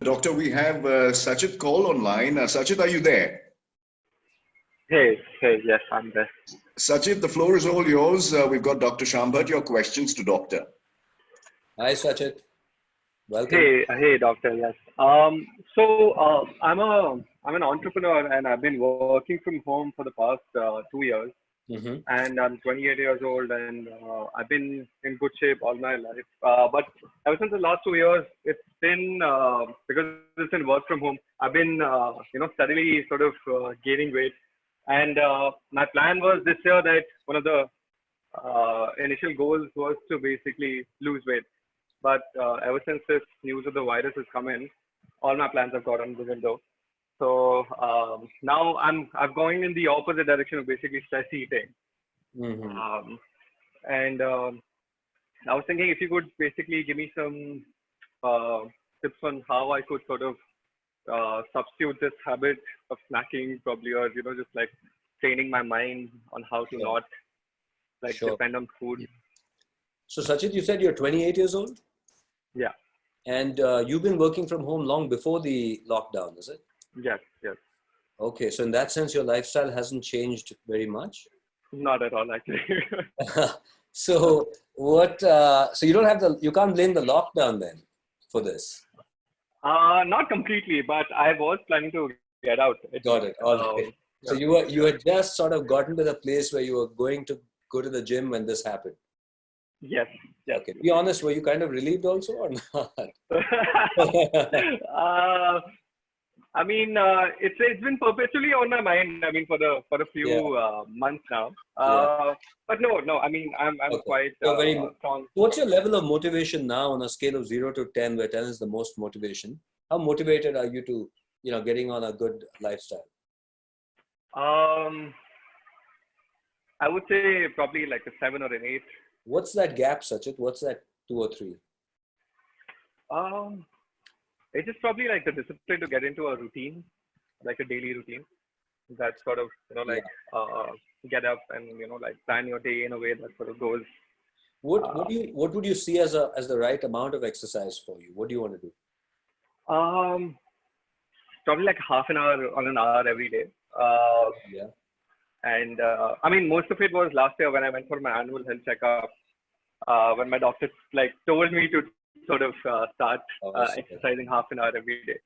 Doctor, we have Sachit call online. Sachit, are you there? Hey, yes, I'm there. Sachit, the floor is all yours. We've got Dr. Shyam Bhat. Your questions to doctor. Hi, Sachit. Welcome. Hey, doctor. Yes. I'm an entrepreneur, and I've been working from home for the past 2 years. Mm-hmm. And I'm 28 years old, and I've been in good shape all my life. But ever since the last 2 years, it's been because it's in work from home. I've been steadily sort of gaining weight, and my plan was this year that one of the initial goals was to basically lose weight. But ever since this news of the virus has come in, all my plans have got on the window. So now I'm going in the opposite direction of basically stress eating. Mm-hmm. And I was thinking if you could basically give me some tips on how I could sort of substitute this habit of snacking, probably, or just like training my mind on how to not depend on food. So, Sachit, you said you're 28 years old? Yeah. And you've been working from home long before the lockdown, is it? Yes. Okay, so in that sense, your lifestyle hasn't changed very much? Not at all, actually. So what? So you can't blame the lockdown then for this. Not completely, but I was planning to get out. Got it. All right. So you had just sort of gotten to the place where you were going to go to the gym when this happened. Yes. Okay. Be honest, were you kind of relieved also or not? I mean, it's been perpetually on my mind. I mean, for a few months now. But no. I mean, I'm quite strong. What's your level of motivation now on a scale of 0 to 10, where 10 is the most motivation? How motivated are you to getting on a good lifestyle? I would say probably like a 7 or an 8. What's that gap, Sachit? What's that 2 or 3? It's just probably like the discipline to get into a routine, like a daily routine. That sort of get up and plan your day in a way that sort of goes. What would you see as the right amount of exercise for you? What do you want to do? Probably like half an hour on an hour every day. And I mean, most of it was last year when I went for my annual health checkup. When my doctor told me to sort of start exercising half an hour every day.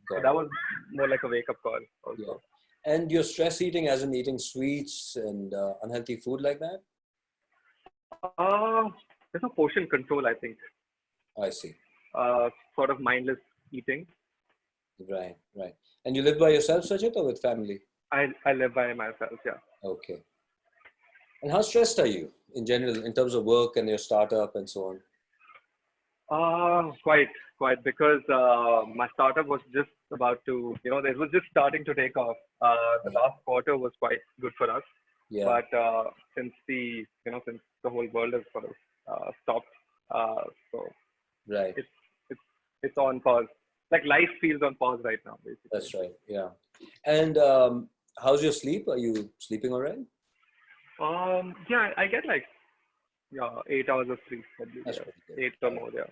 So that was more like a wake-up call also. Yeah. And you're stress eating as in eating sweets and unhealthy food like that? There's no portion control, I think. I see. Sort of mindless eating. Right. And you live by yourself, Sachit, or with family? I live by myself, yeah. Okay. And how stressed are you in general in terms of work and your startup and so on? Quite, because my startup was just about to, it was just starting to take off. The last quarter was quite good for us. Yeah. But since the whole world has sort of stopped, so right, it's on pause. Like life feels on pause right now, basically. That's right. Yeah. And how's your sleep? Are you sleeping all right? Yeah, I get like 8 hours of sleep. That's 8 or more, yeah.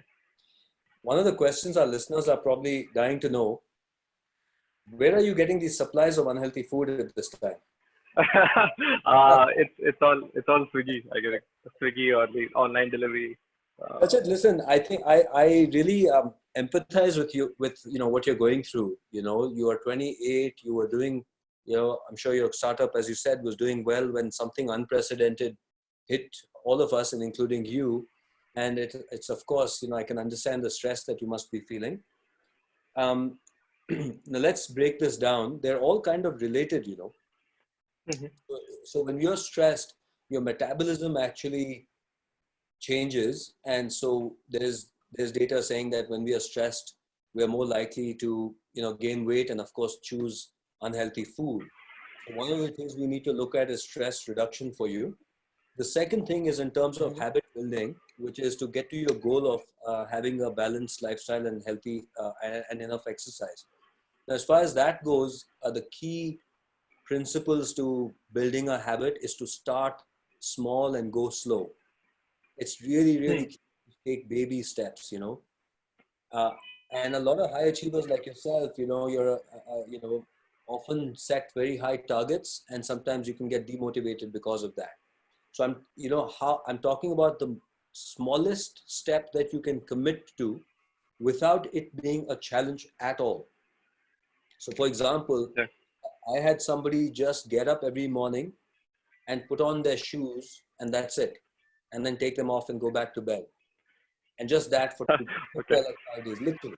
One of the questions our listeners are probably dying to know: where are you getting these supplies of unhealthy food at this time? It's all Swiggy. I get it. Swiggy or the online delivery. Sachit, listen, I think I really empathize with you with what you're going through. You are 28. You were doing. I'm sure your startup, as you said, was doing well when something unprecedented hit all of us, and including you. And it's of course, I can understand the stress that you must be feeling. Now let's break this down. They're all kind of related, Mm-hmm. So when you're stressed, your metabolism actually changes. And so there's data saying that when we are stressed, we're more likely to, gain weight and of course choose unhealthy food. So one of the things we need to look at is stress reduction for you. The second thing is in terms of habit building, which is to get to your goal of having a balanced lifestyle and healthy and enough exercise. Now, as far as that goes, the key principles to building a habit is to start small and go slow. It's really, really key. take baby steps, uh, and a lot of high achievers like yourself, you're often set very high targets, and sometimes you can get demotivated because of that. So I'm talking about the smallest step that you can commit to without it being a challenge at all. So for example, Yeah. I had somebody just get up every morning and put on their shoes, and that's it, and then take them off and go back to bed, and just that for Okay. like 5 days, literally.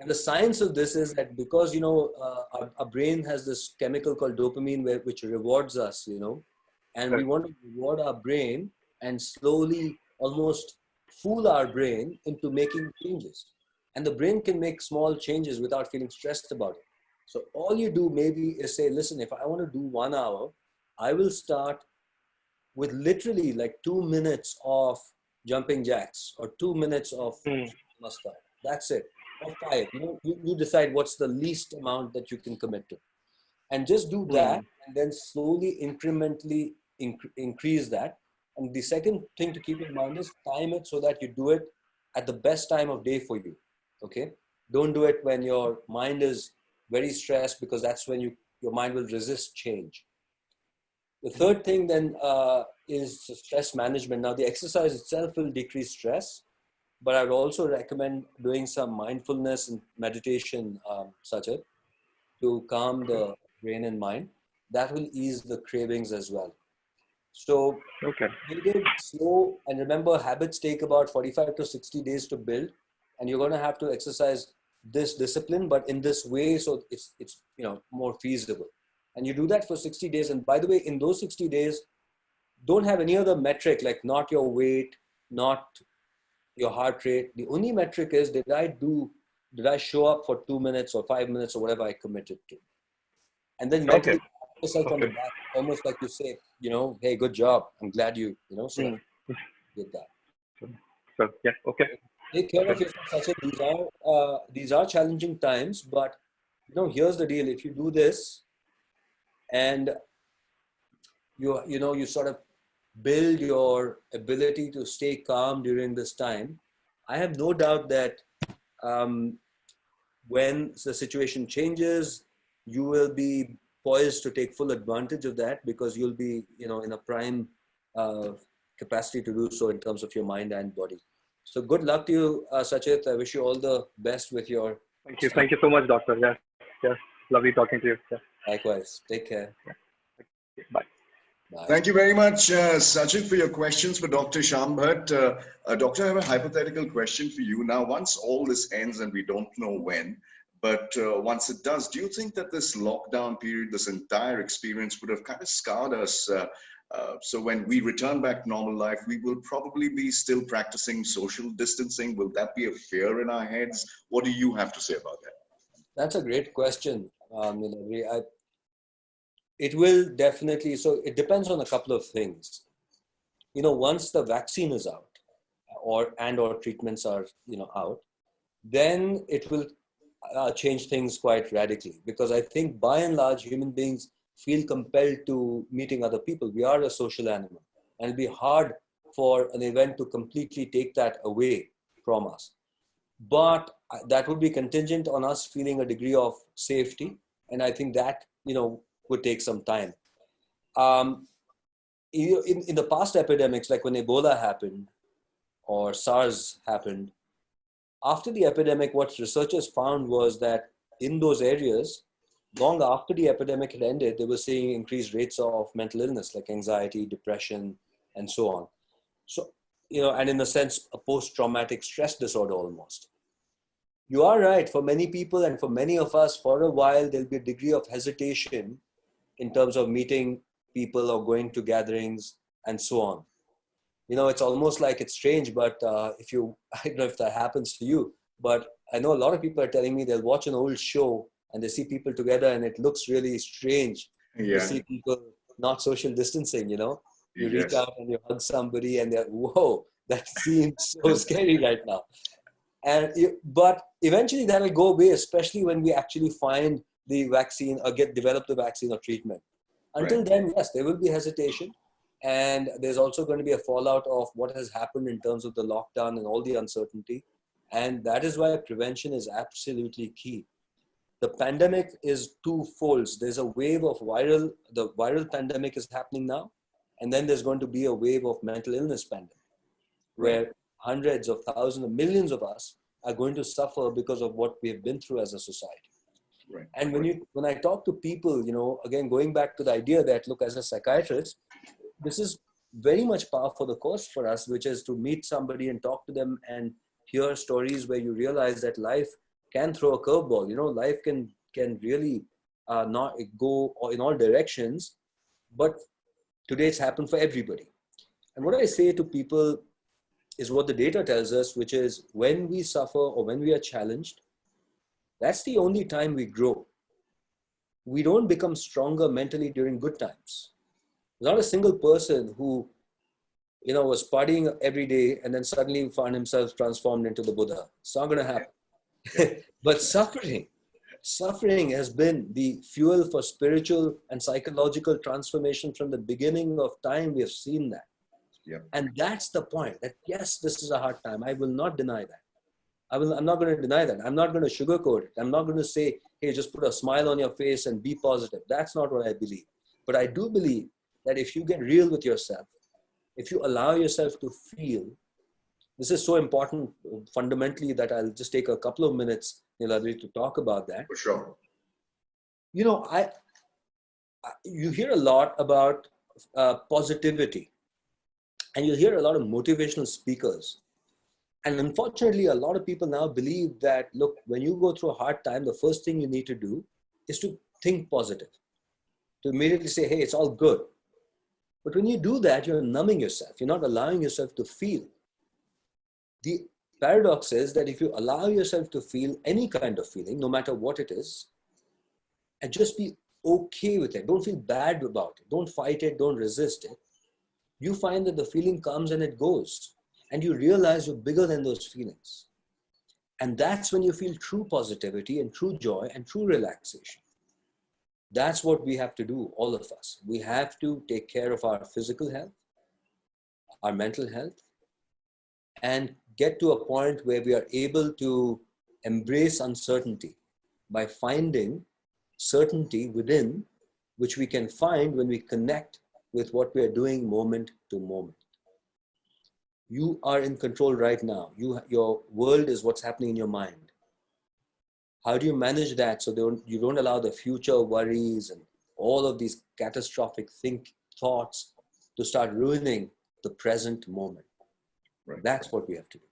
And the science of this is that because our brain has this chemical called dopamine, which rewards us, and we Right. want to reward our brain and slowly almost fool our brain into making changes. And the brain can make small changes without feeling stressed about it. So all you do maybe is say, listen, if I want to do 1 hour, I will start with literally like 2 minutes of jumping jacks or 2 minutes of Hmm. muster. That's it. Or five. You decide what's the least amount that you can commit to. And just do Hmm. that, and then slowly, incrementally increase that. And the second thing to keep in mind is time it so that you do it at the best time of day for you. Okay? Don't do it when your mind is very stressed, because that's when your mind will resist change. The third thing then is stress management. Now, the exercise itself will decrease stress, but I would also recommend doing some mindfulness and meditation, such as to calm the brain and mind. That will ease the cravings as well. So, Okay. build it slow, and remember, habits take about 45 to 60 days to build, and you're going to have to exercise this discipline, but in this way, so it's more feasible. And you do that for 60 days. And by the way, in those 60 days, don't have any other metric, like not your weight, not your heart rate. The only metric is, did I show up for 2 minutes or 5 minutes or whatever I committed to? And then Okay. mentally pat yourself on the Okay. back, almost like you say, hey, good job. I'm glad you sort of Hmm. did that. So yeah. Okay. Take care of Okay. yourself, Sachin. These are challenging times, but here's the deal. If you do this and you sort of build your ability to stay calm during this time, I have no doubt that um, when the situation changes, you will be poised to take full advantage of that, because you'll be in a prime uh, capacity to do so in terms of your mind and body. So good luck to you, Sachit. I wish you all the best with your Thank you. study. Thank you so much, doctor. Yes. Yes. Lovely talking to you. Yeah. Likewise. Take care. Bye. Bye. Thank you very much, Sachin, for your questions for Dr. Shyam Bhat. Doctor, I have a hypothetical question for you. Now, once all this ends, and we don't know when, but once it does, do you think that this lockdown period, this entire experience would have kind of scarred us? So when we return back to normal life, we will probably be still practicing social distancing. Will that be a fear in our heads? What do you have to say about that? That's a great question, Niladri. It will definitely. So it depends on a couple of things. Once the vaccine is out, or treatments are out, then it will change things quite radically, because I think by and large human beings feel compelled to meeting other people. We are a social animal, and it'll be hard for an event to completely take that away from us. But that would be contingent on us feeling a degree of safety, and I think that would take some time. Um, in the past epidemics, like when Ebola happened or SARS happened, after the epidemic, what researchers found was that in those areas, long after the epidemic had ended, they were seeing increased rates of mental illness like anxiety, depression, and so on. So, and in a sense, a post-traumatic stress disorder almost. You are right. For many people and for many of us, for a while, there'll be a degree of hesitation in terms of meeting people or going to gatherings and so on. It's almost like it's strange, but I don't know if that happens to you, but I know a lot of people are telling me they'll watch an old show and they see people together and it looks really strange to Yeah, see people not social distancing, You reach yes, out and you hug somebody and they're, whoa, that seems so scary right now. But eventually that'll go away, especially when we actually find the vaccine or develop the vaccine or treatment. right. Until then, yes, there will be hesitation. And there's also going to be a fallout of what has happened in terms of the lockdown and all the uncertainty. And that is why prevention is absolutely key. The pandemic is twofold. There's a wave of the viral pandemic is happening now. And then there's going to be a wave of mental illness pandemic, where hundreds of thousands of millions of us are going to suffer because of what we have been through as a society. Right. And when I talk to people, again, going back to the idea that, look, as a psychiatrist, this is very much par for the course for us, which is to meet somebody and talk to them and hear stories where you realize that life can throw a curveball. Life can really not go in all directions, but today it's happened for everybody. And what I say to people is what the data tells us, which is when we suffer or when we are challenged, that's the only time we grow. We don't become stronger mentally during good times. There's not a single person who, was partying every day and then suddenly found himself transformed into the Buddha. It's not going to happen. But suffering has been the fuel for spiritual and psychological transformation from the beginning of time. We have seen that. Yeah. And that's the point, that yes, this is a hard time. I will not deny that. I'm not going to deny that. I'm not going to sugarcoat it. I'm not going to say, hey, just put a smile on your face and be positive. That's not what I believe. But I do believe that if you get real with yourself, if you allow yourself to feel, this is so important fundamentally that I'll just take a couple of minutes, Niladri, to talk about that. For sure. You hear a lot about positivity, and you hear a lot of motivational speakers. And unfortunately, a lot of people now believe that, look, when you go through a hard time, the first thing you need to do is to think positive, to immediately say, hey, it's all good. But when you do that, you're numbing yourself. You're not allowing yourself to feel. The paradox is that if you allow yourself to feel any kind of feeling, no matter what it is, and just be okay with it, don't feel bad about it, don't fight it, don't resist it, you find that the feeling comes and it goes. And you realize you're bigger than those feelings. And that's when you feel true positivity and true joy and true relaxation. That's what we have to do, all of us. We have to take care of our physical health, our mental health, and get to a point where we are able to embrace uncertainty by finding certainty within, which we can find when we connect with what we are doing moment to moment. You are in control right now. Your world is what's happening in your mind. How do you manage that so you don't allow the future worries and all of these catastrophic thoughts to start ruining the present moment? Right. That's what we have to do.